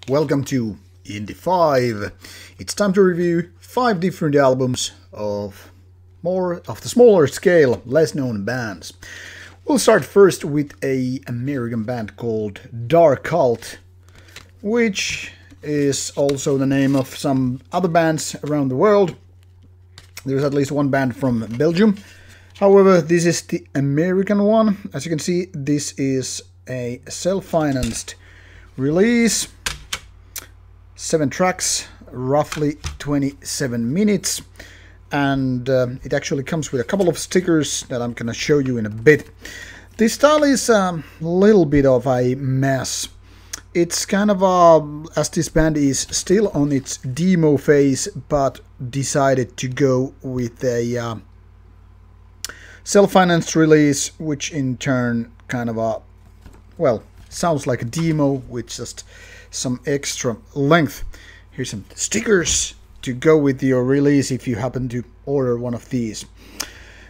Welcome to Indie 5. It's time to review 5 different albums of the smaller scale, less known bands. We'll start first with an American band called Darkult, which is also the name of some other bands around the world. There's at least one band from Belgium. However, this is the American one. As you can see, this is a self-financed release. 7 tracks, roughly 27 minutes, and it actually comes with a couple of stickers that I'm gonna show you in a bit. The style is a little bit of a mess. It's kind of as this band is still on its demo phase, but decided to go with a self-financed release, which in turn kind of sounds like a demo with just some extra length. Here's some stickers to go with your release if you happen to order one of these.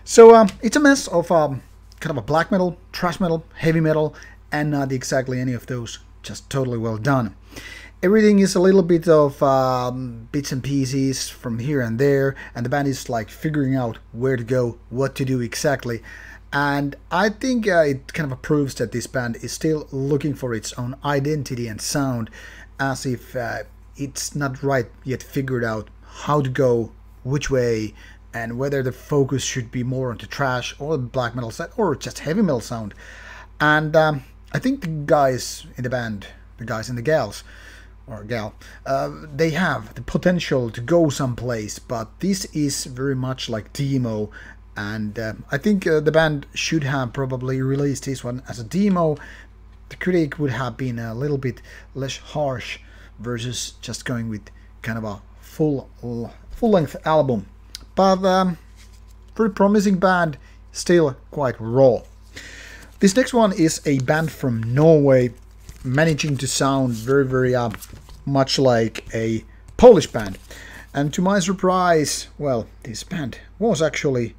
So it's a mess of kind of a black metal, thrash metal, heavy metal, and not exactly any of those. Just totally well done. Everything is a little bit of bits and pieces from here and there, and the band is like figuring out where to go, what to do exactly. And I think it kind of proves that this band is still looking for its own identity and sound, as if it's not right yet figured out how to go, which way, and whether the focus should be more on the thrash or the black metal side or just heavy metal sound. And I think the guys in the band, the guys and the gals, or gal, they have the potential to go someplace, but this is very much like demo. And I think the band should have probably released this one as a demo. The critic would have been a little bit less harsh versus just going with kind of a full-length album. But very promising band, still quite raw. This next one is a band from Norway, managing to sound very much like a Polish band. And to my surprise, well, this band was actually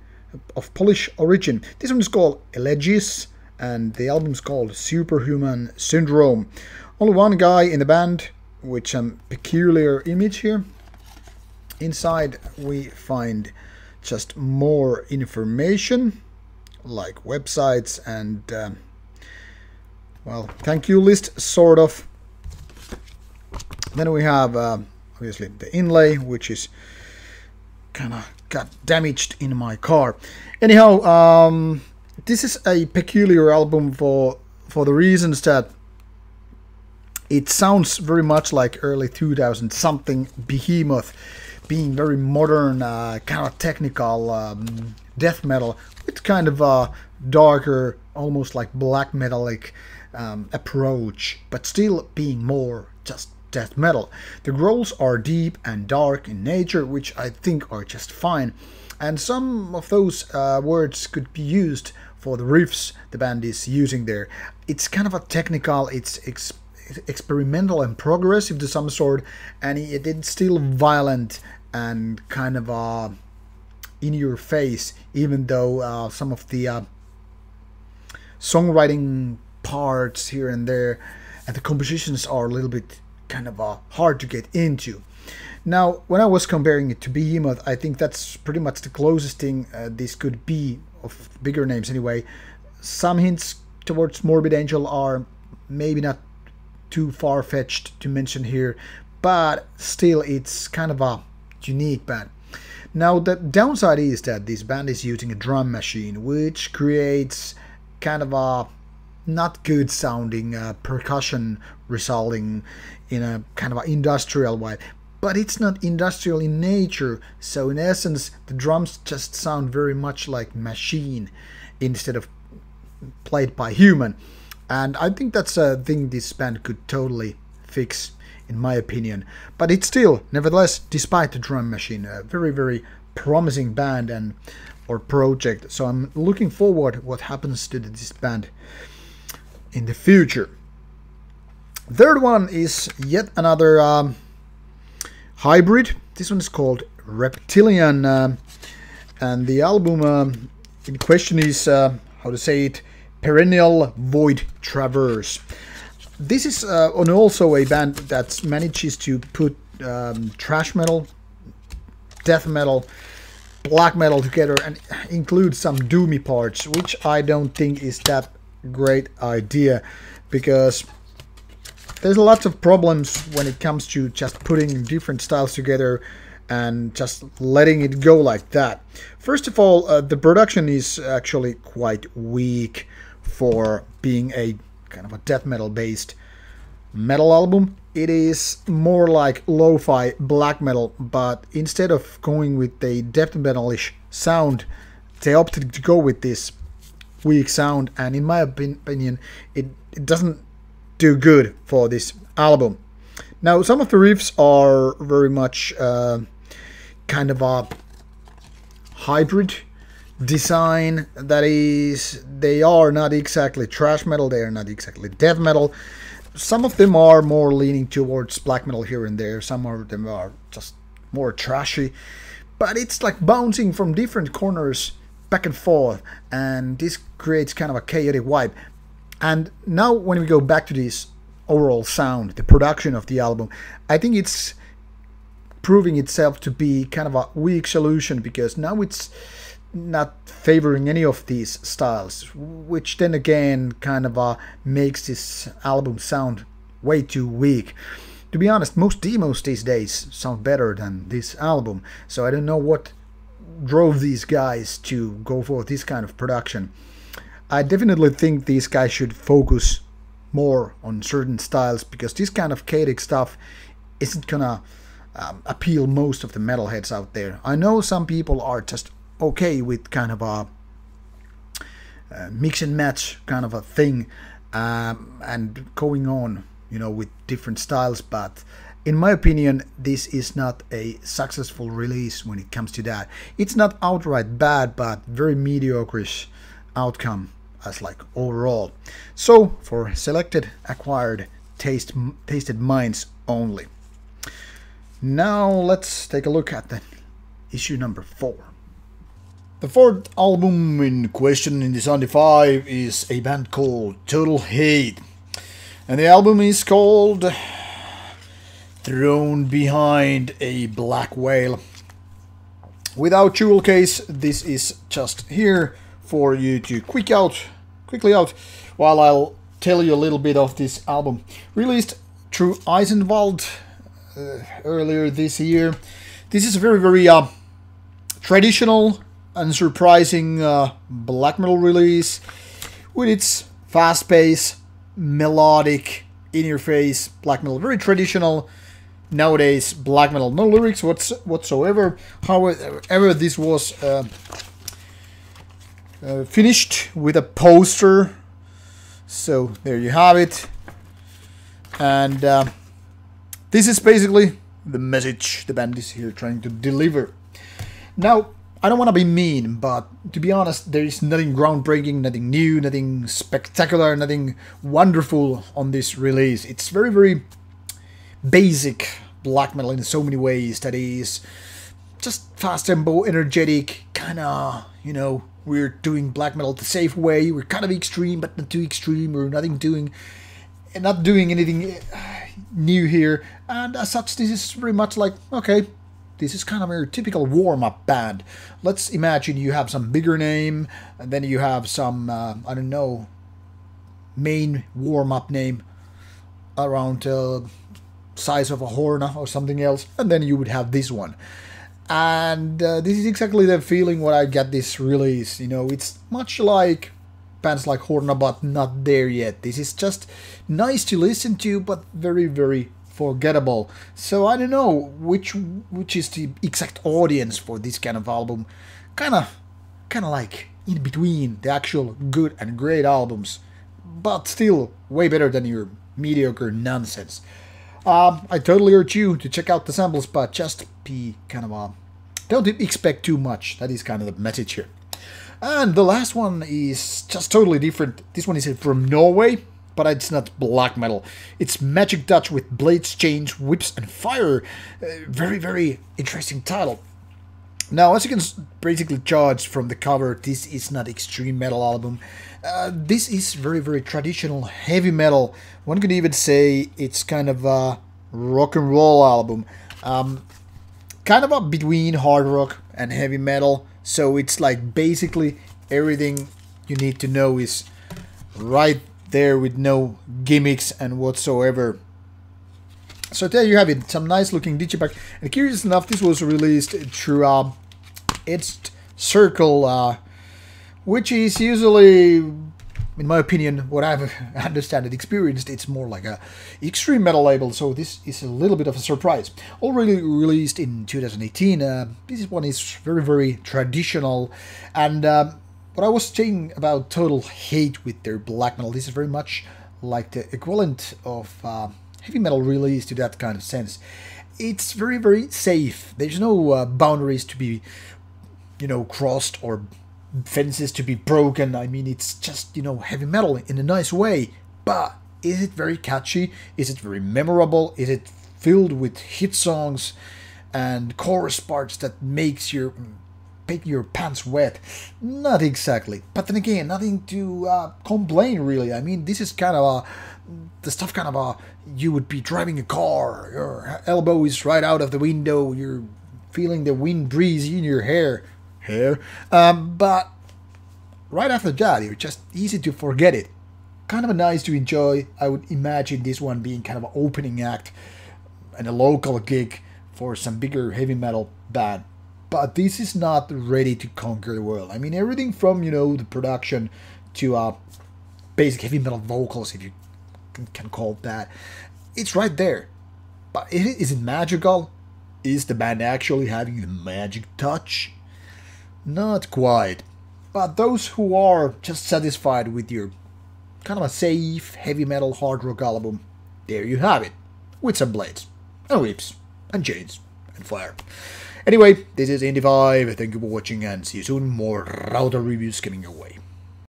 of Polish origin. This one is called Elegis, and the album is called Superhuman Syndrome. Only one guy in the band, with some peculiar image here. Inside we find just more information, like websites and thank you list, sort of. Then we have obviously the inlay, which is kind of got damaged in my car. Anyhow, this is a peculiar album for the reasons that it sounds very much like early 2000 something Behemoth, being very modern, kind of technical death metal with kind of a darker, almost like black metallic approach, but still being more just death metal. The growls are deep and dark in nature, which I think are just fine, and some of those words could be used for the riffs the band is using there. It's kind of a technical, it's experimental and progressive to some sort, and it's still violent and kind of in your face, even though some of the songwriting parts here and there and the compositions are a little bit kind of hard to get into. Now, when I was comparing it to Behemoth, I think that's pretty much the closest thing this could be, of bigger names anyway. Some hints towards Morbid Angel are maybe not too far-fetched to mention here, but still it's kind of a unique band. Now, the downside is that this band is using a drum machine, which creates kind of a not good sounding percussion, resulting in a kind of an industrial vibe. But it's not industrial in nature, so in essence the drums just sound very much like machine instead of played by human. And I think that's a thing this band could totally fix, in my opinion. But it's still, nevertheless, despite the drum machine, a very promising band and or project. So I'm looking forward what happens to this band in the future. Third one is yet another hybrid. This one is called Reptilian, and the album in question is how to say it, Perennial Void Traverse. this is also a band that manages to put thrash metal, death metal, black metal together and include some doomy parts, which I don't think is that great idea, because there's lots of problems when it comes to just putting different styles together and just letting it go like that. First of all, the production is actually quite weak for being a kind of a death metal based metal album. It is more like lo-fi black metal, but instead of going with a death metalish sound, they opted to go with this weak sound, and in my opinion it doesn't do good for this album. Now, some of the riffs are very much kind of a hybrid design. That is, they are not exactly thrash metal, they are not exactly death metal. Some of them are more leaning towards black metal here and there, some of them are just more trashy, but it's like bouncing from different corners back and forth, and this creates kind of a chaotic vibe. And now when we go back to this overall sound, the production of the album, I think it's proving itself to be kind of a weak solution, because now it's not favoring any of these styles, which then again kind of makes this album sound way too weak. To be honest, most demos these days sound better than this album, so I don't know what drove these guys to go for this kind of production. I definitely think these guys should focus more on certain styles, because this kind of chaotic stuff isn't gonna appeal most of the metalheads out there. I know some people are just okay with kind of a mix and match kind of a thing, and going on, you know, with different styles, but in my opinion this is not a successful release when it comes to that. It's not outright bad, but very mediocre outcome as like overall. So for selected, acquired, tasted minds only. Now let's take a look at the issue number 4. The fourth album in question in the 75 is a band called Total Hade, and the album is called Thrown Behind a Black Whale. Without jewel case, this is just here for you to quickly out while I'll tell you a little bit of this album. Released through Eisenwald earlier this year. This is a very traditional and surprising black metal release, with its fast pace, melodic, in-your-face black metal. Very traditional nowadays black metal. No lyrics whatsoever. However, this was finished with a poster, so there you have it. And this is basically the message the band is here trying to deliver. Now, I don't want to be mean, but to be honest, there is nothing groundbreaking, nothing new, nothing spectacular, nothing wonderful on this release. It's very basic black metal in so many ways. That is just fast tempo, energetic, kind of, you know, we're doing black metal the safe way. We're kind of extreme, but not too extreme. We're not doing anything new here. And as such, this is very much like, okay, this is kind of a typical warm-up band. Let's imagine you have some bigger name, and then you have some, I don't know, main warm-up name around size of a horn or something else, and then you would have this one. And this is exactly the feeling what I get this release. You know, it's much like bands like Horna, but not there yet. This is just nice to listen to, but very forgettable. So I don't know which is the exact audience for this kind of album. Kind of like in between the actual good and great albums, but still way better than your mediocre nonsense. I totally urge you to check out the samples, but just be kind of don't expect too much. That is kind of the message here. And the last one is just totally different. This one is from Norway, but it's not black metal. It's Magick Dutch with blades, chains, whips, and fire. Very interesting title. Now, as you can basically judge from the cover, this is not extreme metal album. This is very, very traditional heavy metal. One could even say it's kind of a rock and roll album. Kind of a between hard rock and heavy metal. So it's like basically everything you need to know is right there with no gimmicks and whatsoever. So there you have it, some nice looking digipack. And curious enough, this was released through Etched Circle, which is usually, in my opinion, what I've understand and experienced, it's more like a extreme metal label. So this is a little bit of a surprise. Already released in 2018. This one is very, very traditional. And what I was saying about Total Hate with their black metal, this is very much like the equivalent of heavy metal release to that kind of sense. It's very, very safe. There's no boundaries to be, you know, crossed or fences to be broken. I mean, it's just, you know, heavy metal in a nice way. But is it very catchy? Is it very memorable? Is it filled with hit songs and chorus parts that makes your pants wet? Not exactly. But then again, nothing to complain really. I mean, this is kind of the stuff kind of you would be driving a car, your elbow is right out of the window, you're feeling the wind breeze in your hair, but right after that, you're just easy to forget it. Kind of nice to enjoy. I would imagine this one being kind of an opening act and a local gig for some bigger heavy metal band. But this is not ready to conquer the world. I mean, everything from, you know, the production to basic heavy metal vocals, if you can call it that, it's right there. But is it magical? Is the band actually having the magic touch? Not quite. But those who are just satisfied with your kind of a safe heavy metal hard rock album, there you have it, with some blades and whips and chains and fire. Anyway, this is Indy5. Thank you for watching and see you soon. More Rauta reviews coming your way.